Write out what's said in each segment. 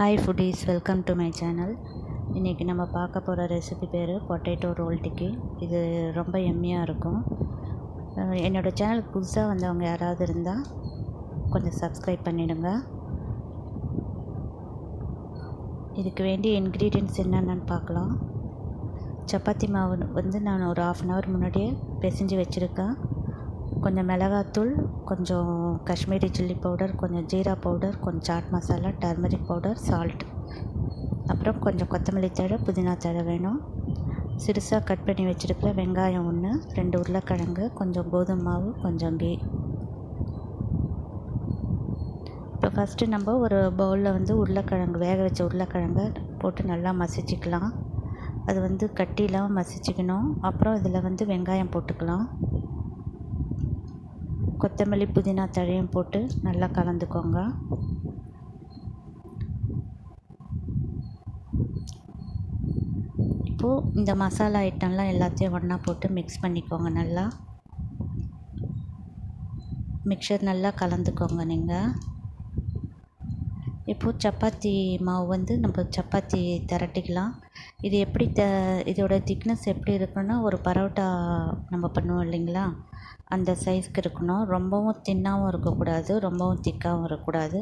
Hi foodies, welcome to my channel. இன்றைக்கி நம்ம பார்க்க போகிற ரெசிபி பேர் பொட்டேட்டோ ரோல் டிக்கி. இது ரொம்ப எம்மியாக இருக்கும். என்னோடய சேனலுக்கு புதுசாக வந்தவங்க யாராவது இருந்தால் கொஞ்சம் சப்ஸ்கிரைப் பண்ணிவிடுங்க. இதுக்கு வேண்டிய இன்க்ரீடியன்ட்ஸ் என்னென்னு பார்க்கலாம். சப்பாத்தி மாவு வந்து நான் ஒரு 1/2 hour முன்னாடியே பிசைஞ்சு வச்சுருக்கேன். கொஞ்சம் மிளகாத்தூள், கொஞ்சம் காஷ்மீரி சில்லி பவுடர், கொஞ்சம் ஜீரா பவுடர், கொஞ்சம் chaat masala, turmeric powder, salt, அப்புறம் கொஞ்சம் கொத்தமல்லி தழை, புதினா தழை வேணும். சிறுசாக கட் பண்ணி வச்சுருக்கிற வெங்காயம் 1, 2 உருளைக்கிழங்கு, கொஞ்சம் கோதுமை மாவு, கொஞ்சம் கீ. இப்போ ஃபஸ்ட்டு நம்ம ஒரு பவுலில் வந்து உருளைக்கிழங்கு, வேக வச்ச உருளைக்கிழங்கை போட்டு நல்லா மசிச்சுக்கலாம். அது வந்து கட்டிலாம் மசிச்சுக்கணும். அப்புறம் இதில் வந்து வெங்காயம் போட்டுக்கலாம். கொத்தமல்லி புதினா தழையும் போட்டு நல்லா கலந்துக்கோங்க. இப்போது இந்த மசாலா ஐட்டம்லாம் எல்லாத்தையும் ஒன்றா போட்டு மிக்ஸ் பண்ணிக்கோங்க. நல்லா மிக்சர் நல்லா கலந்துக்கோங்க. நீங்கள் இப்போது சப்பாத்தி மாவு வந்து நம்ம சப்பாத்தி திரட்டிக்கலாம். இது எப்படி இதோட திக்னஸ் எப்படி இருக்குன்னா, ஒரு பரோட்டா நம்ம பண்ணுவோம் இல்லைங்களா, அந்த சைஸ்க்கு இருக்கணும். ரொம்பவும் தின்னாகவும் இருக்கக்கூடாது, ரொம்பவும் திக்காகவும் இருக்கக்கூடாது.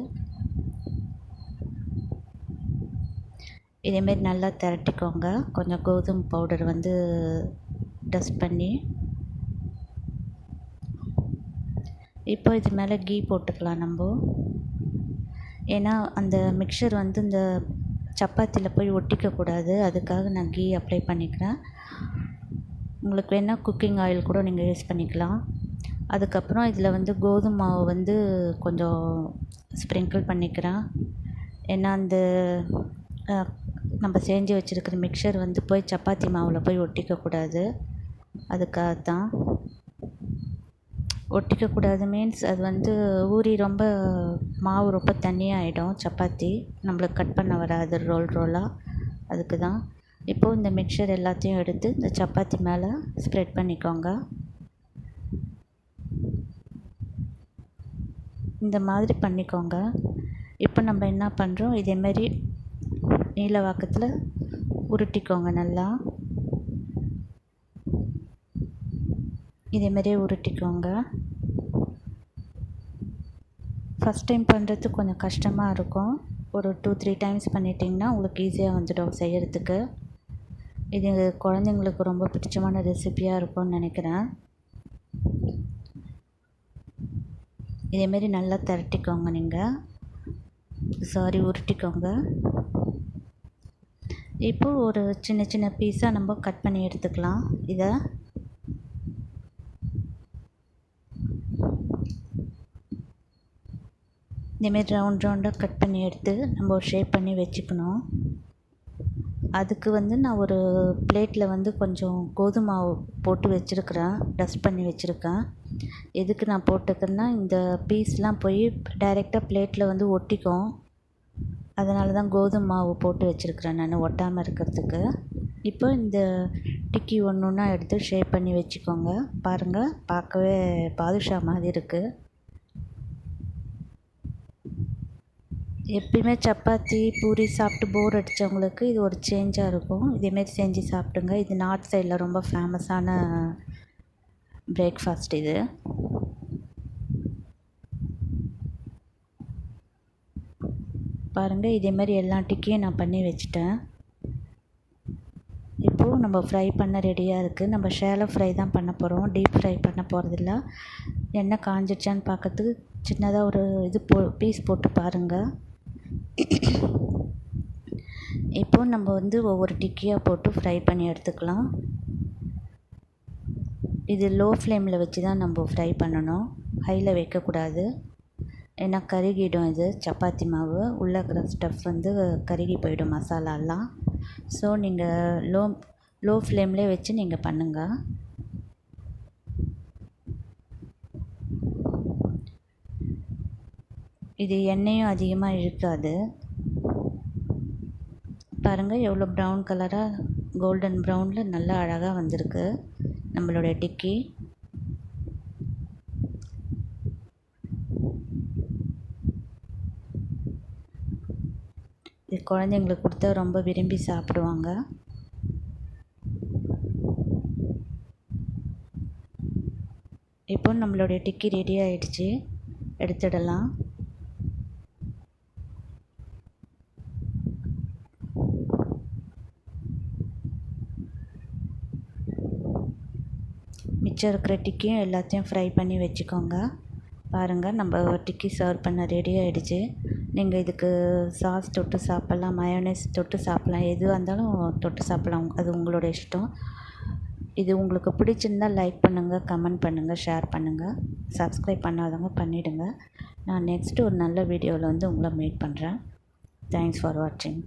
இதேமாரி நல்லா திரட்டிக்கோங்க. கொஞ்சம் கோதுமை பவுடர் வந்து டஸ்ட் பண்ணி. இப்போ இது மேலே கீ போட்டுக்கலாம் நம்ம. ஏன்னா அந்த மிக்சர் வந்து இந்த சப்பாத்தியில் போய் ஒட்டிக்கக்கூடாது, அதுக்காக நான் கீ அப்ளை பண்ணிக்கிறேன். உங்களுக்கு வேணால் குக்கிங் ஆயில் கூட நீங்கள் யூஸ் பண்ணிக்கலாம். அதுக்கப்புறம் இதில் வந்து கோதுமை மாவு வந்து கொஞ்சம் ஸ்ப்ரிங்கிள் பண்ணிக்கிறேன். ஏன்னா அந்த நம்ம செஞ்சு வச்சுருக்கிற மிக்சர் வந்து போய் சப்பாத்தி மாவில் போய் ஒட்டிக்கக்கூடாது, அதுக்காகத்தான். ஒட்டிக்கக்கூடாது மீன்ஸ் அது வந்து ஊறி ரொம்ப மாவு ரொம்ப தண்ணியாகிடும், சப்பாத்தி நம்மளுக்கு கட் பண்ண வராது ரோலாக, அதுக்கு தான். இப்போது இந்த மிக்சர் எல்லாத்தையும் எடுத்து இந்த சப்பாத்தி மேலே ஸ்ப்ரெட் பண்ணிக்கோங்க. இந்த மாதிரி பண்ணிக்கோங்க. இப்போ நம்ம என்ன பண்ணுறோம், இதேமாரி நீல வாக்கத்தில் உருட்டிக்கோங்க. நல்லா இதேமாரியே உருட்டிக்கோங்க. ஃபஸ்ட் டைம் பண்ணுறது கொஞ்சம் கஷ்டமாக இருக்கும். ஒரு 2-3 டைம்ஸ் பண்ணிட்டிங்கன்னா உங்களுக்கு ஈஸியாக வந்துடும் செய்கிறதுக்கு. இது குழந்தைங்களுக்கு ரொம்ப பிடிச்சமான ரெசிபியாக இருக்கும்னு நினைக்கிறேன். இதேமாரி நல்லா திரட்டிக்கோங்க. நீங்கள் உருட்டிக்கோங்க. இப்போது ஒரு சின்ன சின்ன பீஸாக நம்ம கட் பண்ணி எடுத்துக்கலாம். இதை இதேமாரி ரவுண்டாக கட் பண்ணி எடுத்து நம்ம ஒரு ஷேப் பண்ணி வச்சுக்கணும். அதுக்கு வந்து நான் ஒரு பிளேட்டில் வந்து கொஞ்சம் கோதுமை மாவு போட்டு வச்சுருக்கிறேன், டஸ்ட் பண்ணி வச்சுருக்கேன். எதுக்கு நான் போட்டுக்கிறேன்னா, இந்த பீஸ்லாம் போய் டைரெக்டாக பிளேட்டில் வந்து ஒட்டிக்கும். அதனால தான் கோதுமை மாவு போட்டு வச்சுருக்கிறேன் நான், ஒட்டாமல் இருக்கிறதுக்கு. இப்போ இந்த டிக்கி ஒன்று எடுத்து ஷேப் பண்ணி வச்சுக்கோங்க. பாருங்கள், பார்க்கவே பாதுஷா மாதிரி இருக்குது. எப்பயுமே சப்பாத்தி பூரி சாப்பிட்டு போர் அடித்தவங்களுக்கு இது ஒரு சேஞ்சாக இருக்கும். இதேமாரி செஞ்சு சாப்பிடுங்க. இது நார்த் சைடில் ரொம்ப ஃபேமஸான பிரேக்ஃபாஸ்ட் இது. பாருங்கள், இதேமாரி எல்லா டிக்கியும் நான் பண்ணி வச்சுட்டேன். இப்போது நம்ம ஃப்ரை பண்ண ரெடியாக இருக்குது. நம்ம ஷேலோ ஃப்ரை தான் பண்ண போகிறோம், டீப் ஃப்ரை பண்ண போகிறதில்ல. எண்ணெய் காஞ்சிடுச்சான்னு பார்க்கறதுக்கு சின்னதாக ஒரு இது பீஸ் போட்டு பாருங்கள். இப்போது நம்ம வந்து ஒவ்வொரு டிக்கியாக போட்டு ஃப்ரை பண்ணி எடுத்துக்கலாம். இது லோ ஃப்ளேமில் வச்சு தான் நம்ம ஃப்ரை பண்ணணும், ஹையில் வைக்கக்கூடாது. ஏன்னா கருகிடும். இது சப்பாத்தி மாவு உள்ளே இருக்கிற ஸ்டஃப் வந்து கருகி போயிடும், மசாலாலாம். ஸோ நீங்கள் லோ ஃப்ளேம்லேயே வச்சு நீங்கள் பண்ணுங்கள். இது எண்ணெயும் அதிகமாக இழுக்காது. பாருங்கள், எவ்வளோ ப்ரௌன் கலராக, கோல்டன் ப்ரௌனில் நல்லா அழகாக வந்திருக்கு நம்மளுடைய டிக்கி. இது குழந்தைங்களுக்கு கொடுத்தா ரொம்ப விரும்பி சாப்பிடுவாங்க. இப்போ நம்மளுடைய டிக்கி ரெடி ஆகிடுச்சு, எடுத்துடலாம். மிச்சம் இருக்கிற டிக்கியும் எல்லாத்தையும் ஃப்ரை பண்ணி வச்சுக்கோங்க. பாருங்கள், நம்ம டிக்கி சர்வ் பண்ண ரெடி ஆகிடுச்சு. நீங்கள் இதுக்கு சாஸ் தொட்டு சாப்பிட்லாம், மயோனைஸ் தொட்டு சாப்பிட்லாம், எதுவாக இருந்தாலும் தொட்டு சாப்பிட்லாம், அது உங்களோட இஷ்டம். இது உங்களுக்கு பிடிச்சிருந்தால் லைக் பண்ணுங்கள், கமெண்ட் பண்ணுங்கள், ஷேர் பண்ணுங்கள். சப்ஸ்கிரைப் பண்ணாதவங்க பண்ணிவிடுங்க. நான் நெக்ஸ்ட்டு ஒரு நல்ல வீடியோவில் வந்து உங்களை மீட் பண்ணுறேன். தேங்க்ஸ் ஃபார் வாட்சிங்.